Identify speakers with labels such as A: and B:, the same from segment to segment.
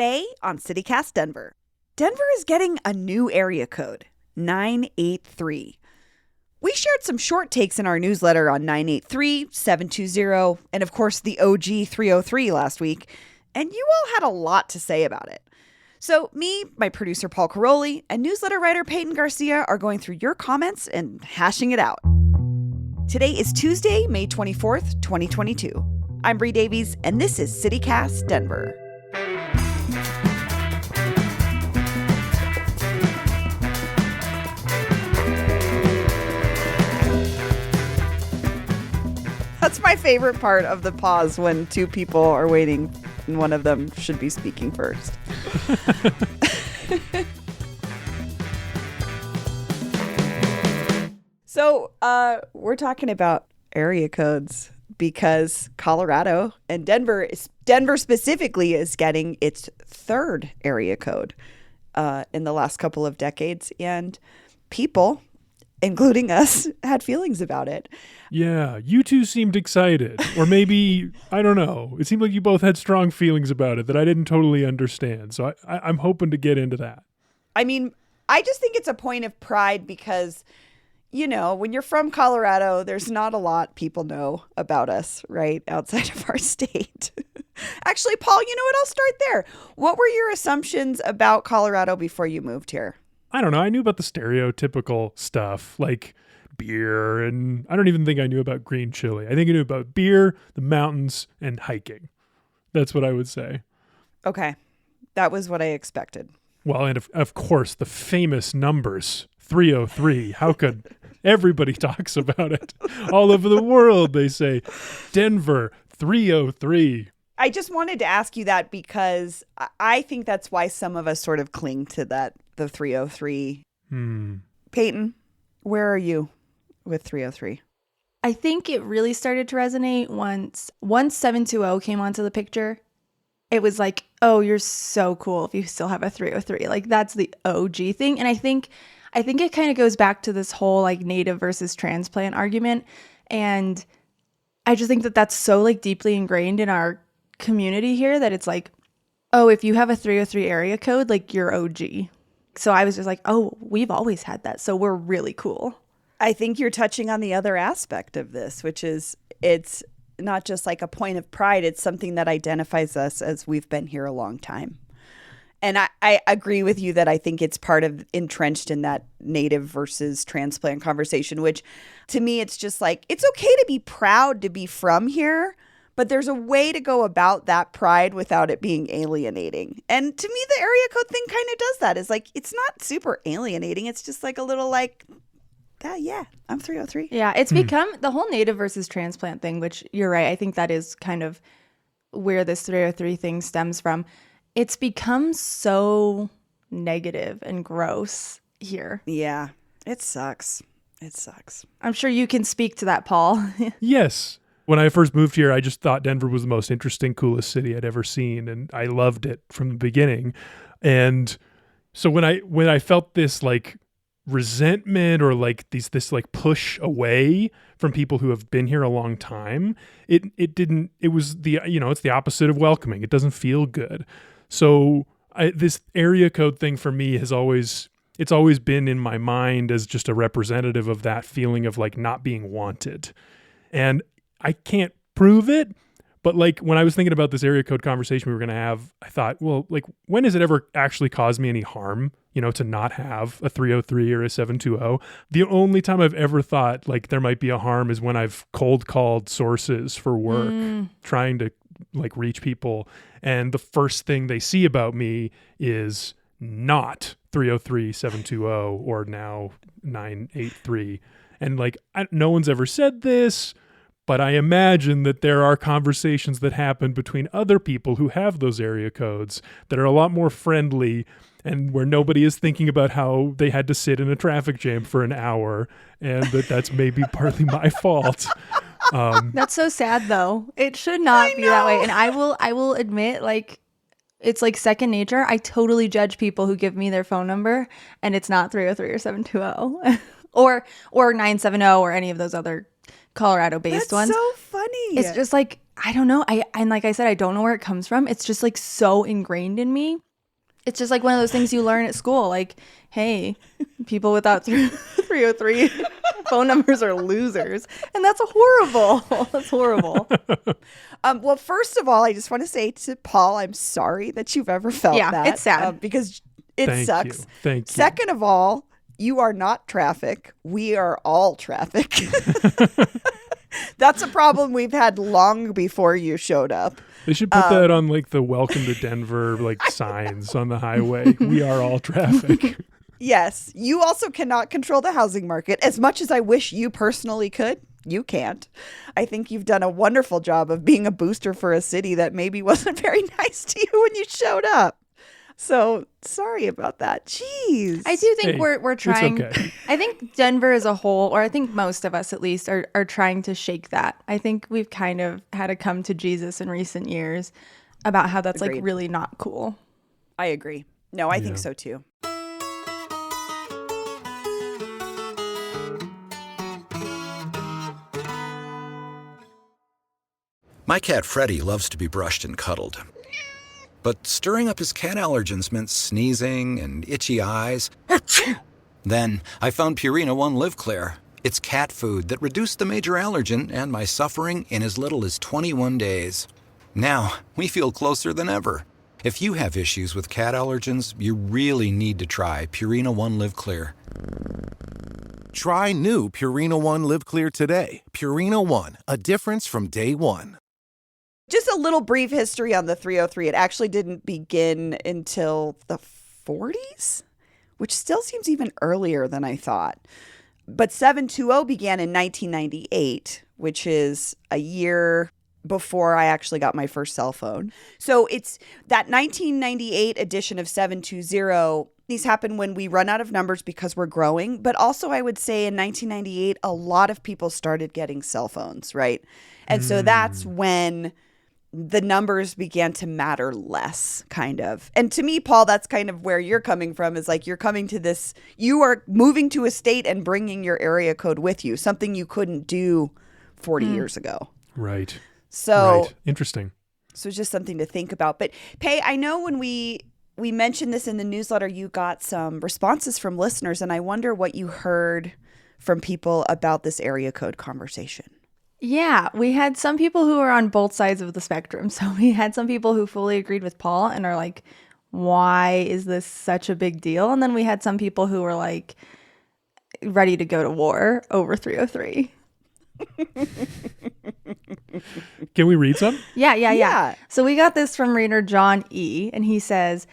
A: Today on CityCast Denver. Denver is getting a new area code, 983. We shared some short takes in our newsletter on 983, 720, and of course the OG 303 last week, and you all had a lot to say about it. So me, my producer Paul Caroli, and newsletter writer Peyton Garcia are going through your comments and hashing it out. Today is Tuesday, May 24th, 2022. I'm Bree Davies, and this is CityCast Denver. That's my favorite part of the pause when two people are waiting and one of them should be speaking first. So we're talking about area codes because Colorado and Denver specifically is getting its third area code in the last couple of decades. And people, including us, had feelings about it.
B: Yeah, you two seemed excited. Or maybe, I don't know. It seemed like you both had strong feelings about it that I didn't totally understand. So I'm hoping to get into that.
A: I mean, I just think it's a point of pride because, you know, when you're from Colorado, there's not a lot people know about us, right, outside of our state. Actually, Paul, you know what? I'll start there. What were your assumptions about Colorado before you moved here?
B: I don't know. I knew about the stereotypical stuff like beer, and I don't even think I knew about green chili. I think I knew about beer, the mountains, and hiking. That's what I would say.
A: Okay. That was what I expected.
B: Well, and of course, the famous numbers, 303. How could everybody talks about it? All over the world, they say, Denver, 303.
A: I just wanted to ask you that because I think that's why some of us sort of cling to that, the 303. Peyton, where are you with 303?
C: I think it really started to resonate once 720 came onto the picture. It was like, oh, you're so cool if you still have a 303. Like, that's the OG thing. And I think it kind of goes back to this whole like native versus transplant argument. And I just think that that's so like deeply ingrained in our community here that it's like, oh, if you have a 303 area code, like you're OG. So I was just like, oh, we've always had that. So we're really cool.
A: I think you're touching on the other aspect of this, which is it's not just like a point of pride. It's something that identifies us as we've been here a long time. And I agree with you that I think it's part of entrenched in that native versus transplant conversation, which to me, it's just like, it's okay to be proud to be from here, but there's a way to go about that pride without it being alienating. And to me, the area code thing kind of does that. It's like, it's not super alienating. It's just like a little like, yeah, I'm 303.
C: Yeah, it's become the whole native versus transplant thing, which you're right. I think that is kind of where this 303 thing stems from. It's become so negative and gross here.
A: Yeah, it sucks. It sucks.
C: I'm sure you can speak to that, Paul.
B: Yes. When I first moved here, I just thought Denver was the most interesting, coolest city I'd ever seen. And I loved it from the beginning. And so when I felt this like resentment or like this like push away from people who have been here a long time, it was the, you know, it's the opposite of welcoming. It doesn't feel good. So this area code thing for me it's always been in my mind as just a representative of that feeling of like not being wanted. And I can't prove it, but like when I was thinking about this area code conversation we were going to have, I thought, well, like when has it ever actually caused me any harm, you know, to not have a 303 or a 720? The only time I've ever thought like there might be a harm is when I've cold called sources for work, trying to like reach people. And the first thing they see about me is not 303, 720, or now 983. And like, no one's ever said this, but I imagine that there are conversations that happen between other people who have those area codes that are a lot more friendly and where nobody is thinking about how they had to sit in a traffic jam for an hour and that's maybe partly my fault.
C: That's so sad though. It should not be that way. And I will admit, like, it's like second nature. I totally judge people who give me their phone number and it's not 303 or 720 or 970 or any of those other Colorado-based ones.
A: That's so funny.
C: It's just like, I don't know. And like I said, I don't know where it comes from. It's just like so ingrained in me. It's just like one of those things you learn at school. Like, hey, people without 303 phone numbers are losers. And that's horrible. That's horrible.
A: Well, first of all, I just want to say to Paul, I'm sorry that you've ever felt
C: Yeah,
A: that.
C: it's sad.
A: Because it
B: Thank
A: sucks.
B: you. Thank you.
A: Second of all, you are not traffic. We are all traffic. That's a problem we've had long before you showed up.
B: They should put that on like the welcome to Denver like signs on the highway. We are all traffic.
A: Yes, you also cannot control the housing market. As much as I wish you personally could, you can't. I think you've done a wonderful job of being a booster for a city that maybe wasn't very nice to you when you showed up. So sorry about that. Jeez.
C: I do think
B: Hey,
C: we're trying.
B: It's okay.
C: I think Denver as a whole, or I think most of us at least, are trying to shake that. I think we've kind of had to come to Jesus in recent years about how that's
A: Agreed.
C: like really not cool.
A: I agree. No, I think so too.
D: My cat Freddie loves to be brushed and cuddled. But stirring up his cat allergens meant sneezing and itchy eyes. Then I found Purina One Live Clear. It's cat food that reduced the major allergen and my suffering in as little as 21 days. Now, we feel closer than ever. If you have issues with cat allergens, you really need to try Purina One Live Clear.
E: Try new Purina One Live Clear today. Purina One, a difference from day one.
A: Just a little brief history on the 303. It actually didn't begin until the 40s, which still seems even earlier than I thought. But 720 began in 1998, which is a year before I actually got my first cell phone. So it's that 1998 edition of 720. These happen when we run out of numbers because we're growing. But also I would say in 1998, a lot of people started getting cell phones, right? And so that's when the numbers began to matter less, kind of. And to me, Paul, that's kind of where you're coming from, is like you're coming to this, you are moving to a state and bringing your area code with you, something you couldn't do 40 years ago.
B: Right.
A: So,
B: Right. Interesting.
A: so it's just something to think about. But Pei, I know when we mentioned this in the newsletter, you got some responses from listeners, and I wonder what you heard from people about this area code conversation.
C: Yeah, we had some people who were on both sides of the spectrum. So we had some people who fully agreed with Paul and are like, why is this such a big deal? And then we had some people who were like ready to go to war over 303.
B: Can we read some?
C: Yeah. So we got this from reader John E. And he says,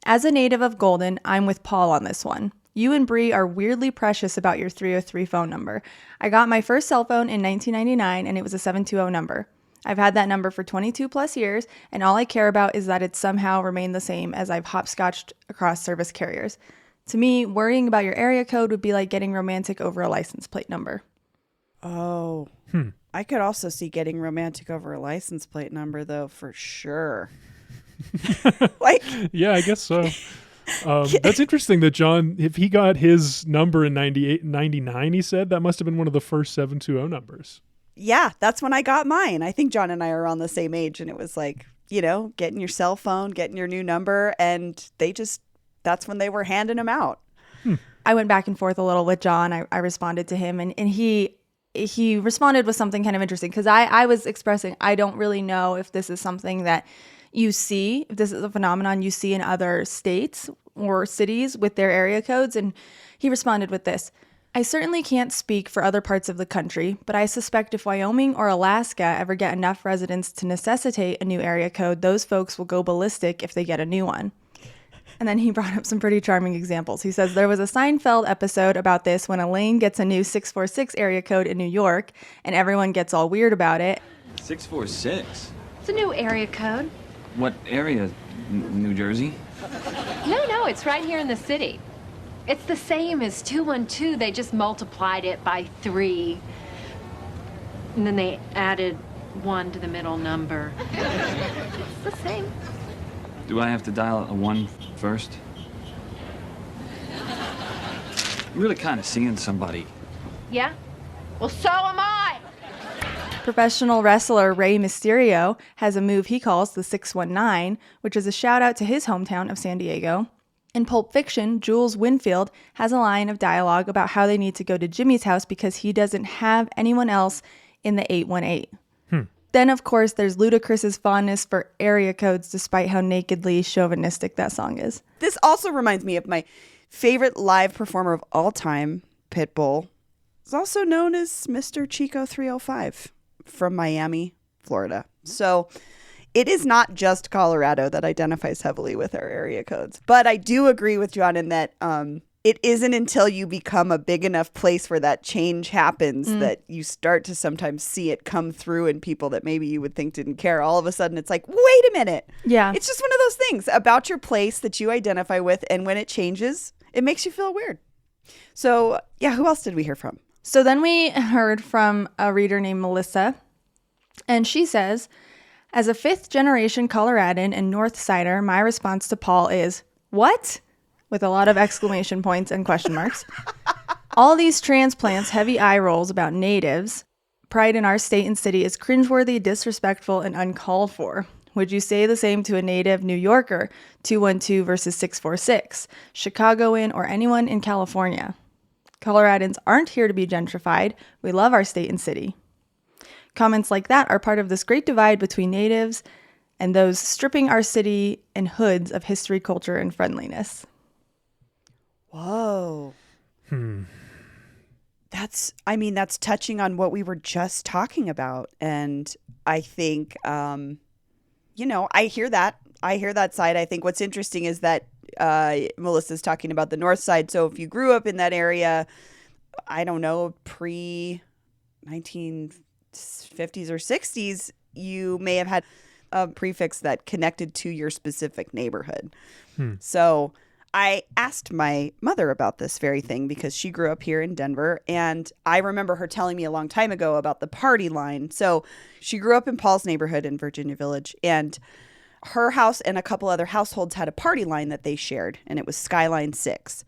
C: as a native of Golden, I'm with Paul on this one. You and Bree are weirdly precious about your 303 phone number. I got my first cell phone in 1999 and it was a 720 number. I've had that number for 22 plus years and all I care about is that it's somehow remained the same as I've hopscotched across service carriers. To me, worrying about your area code would be like getting romantic over a license plate number.
A: Oh, I could also see getting romantic over a license plate number, though, for sure. Like,
B: Yeah, I guess so. That's interesting that John, if he got his number in 98, 99, he said that must have been one of the first 720 numbers.
A: yeah, that's when I got mine. I think John and I are around the same age, and it was like, you know, getting your cell phone, getting your new number, and that's when they were handing them out.
C: I went back and forth a little with John. I responded to him and he responded with something kind of interesting because I was expressing, I don't really know if this is something that you see, if this is a phenomenon you see in other states or cities with their area codes. And he responded with this. I certainly can't speak for other parts of the country, but I suspect if Wyoming or Alaska ever get enough residents to necessitate a new area code, those folks will go ballistic if they get a new one. And then he brought up some pretty charming examples. He says there was a Seinfeld episode about this when Elaine gets a new 646 area code in New York and everyone gets all weird about it.
F: 646?
G: It's a new area code.
F: What area? New Jersey?
G: No, it's right here in the city. It's the same as 212. They just multiplied it by 3. And then they added 1 to the middle number. It's the same.
F: Do I have to dial a 1 first? I'm really kind of seeing somebody.
G: Yeah? Well, so am I.
C: Professional wrestler Rey Mysterio has a move he calls the 619, which is a shout out to his hometown of San Diego. In Pulp Fiction, Jules Winfield has a line of dialogue about how they need to go to Jimmy's house because he doesn't have anyone else in the 818. Then, of course, there's Ludacris's fondness for area codes, despite how nakedly chauvinistic that song is.
A: This also reminds me of my favorite live performer of all time, Pitbull. He's also known as Mr. Chico 305 from Miami, Florida. So it is not just Colorado that identifies heavily with our area codes. But I do agree with John in that it isn't until you become a big enough place where that change happens that you start to sometimes see it come through in people that maybe you would think didn't care. All of a sudden, it's like, wait a minute.
C: Yeah.
A: It's just one of those things about your place that you identify with. And when it changes, it makes you feel weird. So, yeah, who else did we hear from?
C: So then we heard from a reader named Melissa, and she says, as a fifth-generation Coloradan and North Sider, my response to Paul is, what? With a lot of exclamation points and question marks. All these transplants, heavy eye rolls about natives. Pride in our state and city is cringeworthy, disrespectful, and uncalled for. Would you say the same to a native New Yorker, 212 versus 646, Chicagoan, or anyone in California? Coloradans aren't here to be gentrified. We love our state and city. Comments like that are part of this great divide between natives and those stripping our city and hoods of history, culture, and friendliness.
A: Whoa. That's touching on what we were just talking about. And I think, I hear that. I hear that side. I think what's interesting is that Melissa's talking about the north side. So if you grew up in that area, I don't know, pre-1950s or 60s, you may have had a prefix that connected to your specific neighborhood. So I asked my mother about this very thing because she grew up here in Denver, and I remember her telling me a long time ago about the party line. So she grew up in Paul's neighborhood in Virginia Village, and her house and a couple other households had a party line that they shared, and it was Skyline 6.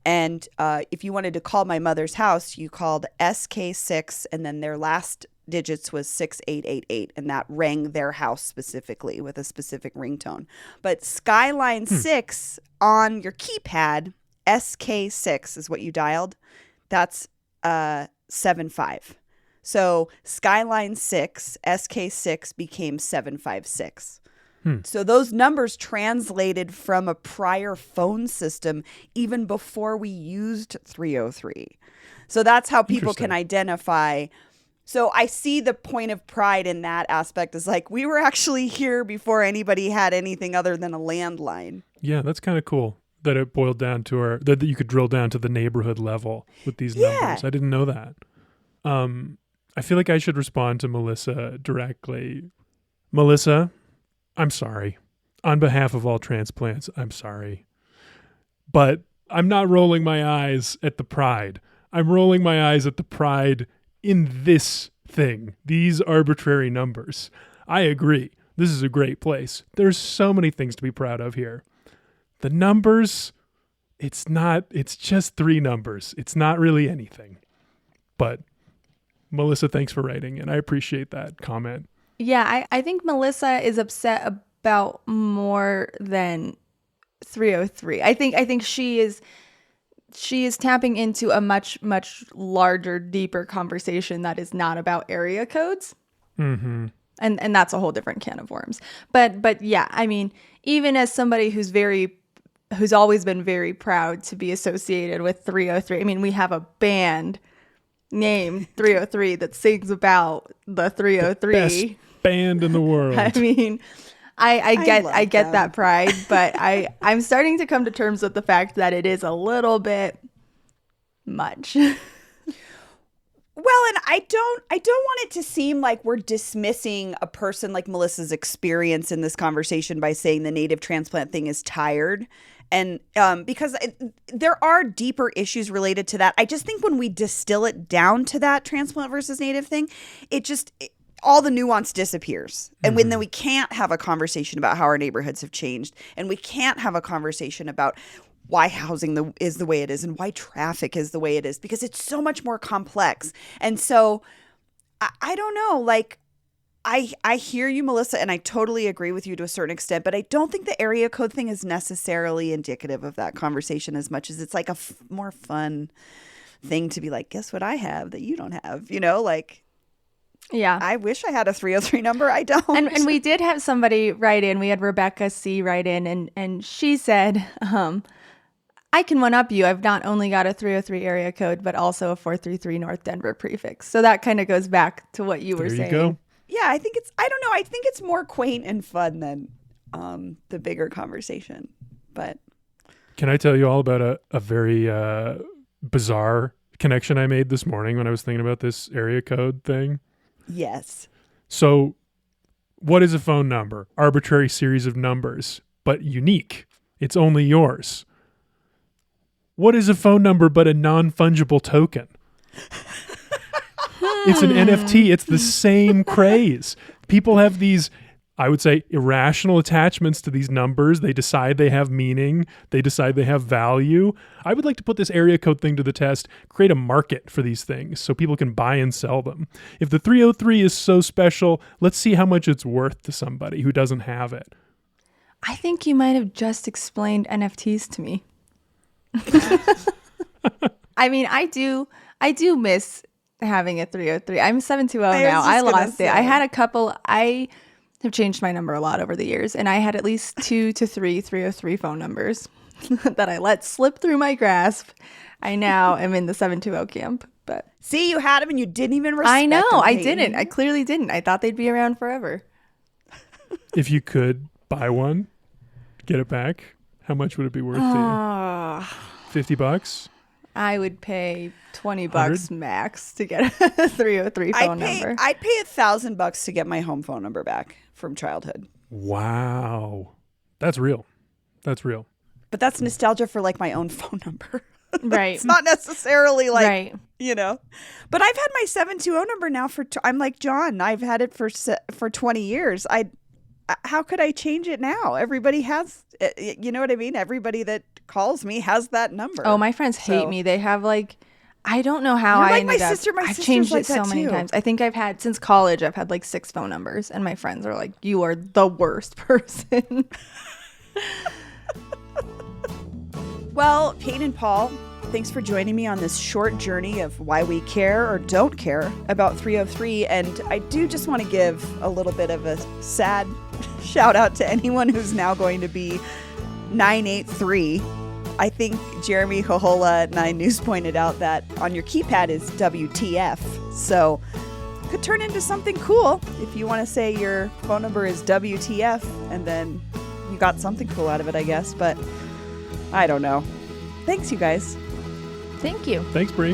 A: And if you wanted to call my mother's house, you called SK6, and then their last digits was 6888, and that rang their house specifically with a specific ringtone. But Skyline 6 on your keypad, SK6 is what you dialed. That's 75. So Skyline 6, SK6 became 756. So those numbers translated from a prior phone system even before we used 303. So that's how people can identify. So I see the point of pride in that aspect is like, we were actually here before anybody had anything other than a landline.
B: Yeah, that's kind of cool that it boiled down to that you could drill down to the neighborhood level with these numbers. I didn't know that. I feel like I should respond to Melissa directly. Melissa, I'm sorry. On behalf of all transplants, I'm sorry. But I'm not rolling my eyes at the pride. I'm rolling my eyes at the pride in this thing, these arbitrary numbers. I agree. This is a great place. There's so many things to be proud of here. The numbers, it's just 3 numbers. It's not really anything. But Melissa, thanks for writing, and I appreciate that comment.
C: Yeah, I think Melissa is upset about more than 303. I think she is tapping into a much, much larger, deeper conversation that is not about area codes. Mm-hmm. And that's a whole different can of worms. But yeah, I mean, even as somebody who's always been very proud to be associated with 303. I mean, we have a band named 303 that sings about the 303.
B: The best band in the world.
C: I mean, I get that pride, but I'm starting to come to terms with the fact that it is a little bit much.
A: Well, and I don't want it to seem like we're dismissing a person like Melissa's experience in this conversation by saying the native transplant thing is tired. And because there are deeper issues related to that. I just think when we distill it down to that transplant versus native thing, all the nuance disappears. And then we can't have a conversation about how our neighborhoods have changed. And we can't have a conversation about why housing is the way it is and why traffic is the way it is, because it's so much more complex. And so I don't know. Like, I hear you, Melissa, and I totally agree with you to a certain extent, but I don't think the area code thing is necessarily indicative of that conversation as much as it's like a more fun thing to be like, guess what I have that you don't have, you know, like,
C: Yeah.
A: I wish I had a 303 number. I don't.
C: And we did have somebody write in. We had Rebecca C. write in, and she said, I can one up you. I've not only got a 303 area code, but also a 433 North Denver prefix. So that kind of goes back to what you were saying.
B: There you go.
A: Yeah, I think I don't know. I think it's more quaint and fun than the bigger conversation. But
B: Can I tell you all about a very bizarre connection I made this morning when I was thinking about this area code thing?
A: yes.
B: So what is a phone number? Arbitrary series of numbers, but unique. It's only yours. What is a phone number but a non-fungible token? It's an NFT. It's the same craze. People have these, I would say, irrational attachments to these numbers. They decide they have meaning. They decide they have value. I would like to put this area code thing to the test, create a market for these things so people can buy and sell them. If the 303 is so special, let's see how much it's worth to somebody who doesn't have it.
C: I think you might have just explained NFTs to me. I mean, I do miss having a 303. I'm 720 now. I lost it. I had a couple. I have changed my number a lot over the years, and I had at least 2 to 3 303 phone numbers that I let slip through my grasp. I now am in the 720 camp. But
A: See, you had them and you didn't even respect
C: I know
A: them,
C: I
A: Peyton.
C: didn't. I clearly didn't. I thought they'd be around forever.
B: If you could buy one, get it back, how much would it be worth to you? $50?
C: I would pay $20
B: 100?
C: max to get a 303 phone number.
A: I'd pay $1,000 to get my home phone number back from childhood.
B: Wow. That's real. That's real.
A: But that's nostalgia for like my own phone number.
C: Right.
A: It's not necessarily like,
C: Right.
A: you know. But I've had my 720 number now I'm like John. I've had it for 20 years. How could I change it now? Everybody has, you know what I mean? Everybody that calls me has that number.
C: Oh, my friends hate me. They have like, I don't know how
A: You're
C: I
A: like
C: ended
A: my
C: up.
A: sister. My
C: I've
A: sister's
C: changed
A: like
C: it so
A: that
C: many
A: too.
C: times. I think I've had, since college, I've had like 6 phone numbers, and my friends are like, you are the worst person.
A: Well, Peyton and Paul, thanks for joining me on this short journey of why we care or don't care about 303. And I do just want to give a little bit of a sad shout out to anyone who's now going to be 983. I think Jeremy Hohola at 9 News pointed out that on your keypad is WTF. So it could turn into something cool if you want to say your phone number is WTF and then you got something cool out of it, I guess. But I don't know. Thanks, you guys.
C: Thank you.
B: Thanks, Bree.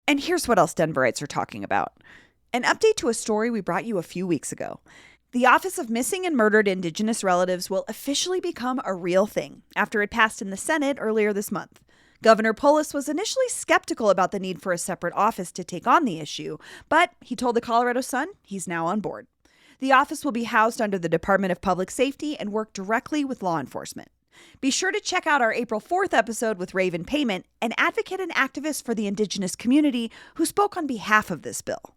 A: And here's what else Denverites are talking about. An update to a story we brought you a few weeks ago. The Office of Missing and Murdered Indigenous Relatives will officially become a real thing after it passed in the Senate earlier this month. Governor Polis was initially skeptical about the need for a separate office to take on the issue, but he told the Colorado Sun he's now on board. The office will be housed under the Department of Public Safety and work directly with law enforcement. Be sure to check out our April 4th episode with Raven Payment, an advocate and activist for the Indigenous community who spoke on behalf of this bill.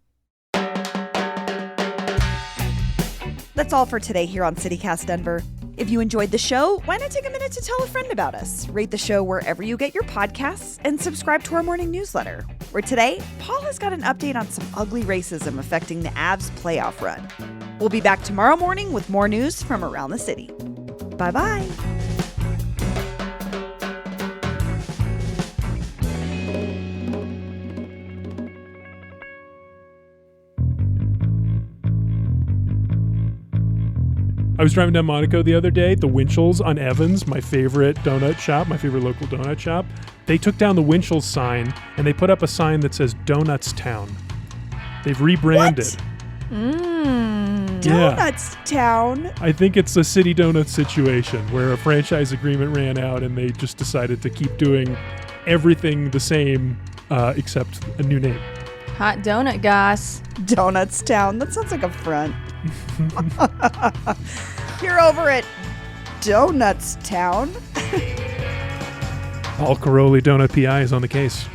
A: That's all for today here on CityCast Denver. If you enjoyed the show, why not take a minute to tell a friend about us? Rate the show wherever you get your podcasts and subscribe to our morning newsletter, where today, Paul has got an update on some ugly racism affecting the Avs playoff run. We'll be back tomorrow morning with more news from around the city. Bye-bye.
B: I was driving down Monaco the other day. The Winchells on Evans, my favorite donut shop, my favorite local donut shop, they took down the Winchells sign and they put up a sign that says Donuts Town. They've rebranded. Yeah.
A: Donuts Town.
B: I think it's a City Donuts situation where a franchise agreement ran out and they just decided to keep doing everything the same except a new name.
C: Hot donut goss.
A: Donuts Town. That sounds like a front. You're over at Donuts Town.
B: Paul Caroli, Donut PI, is on the case.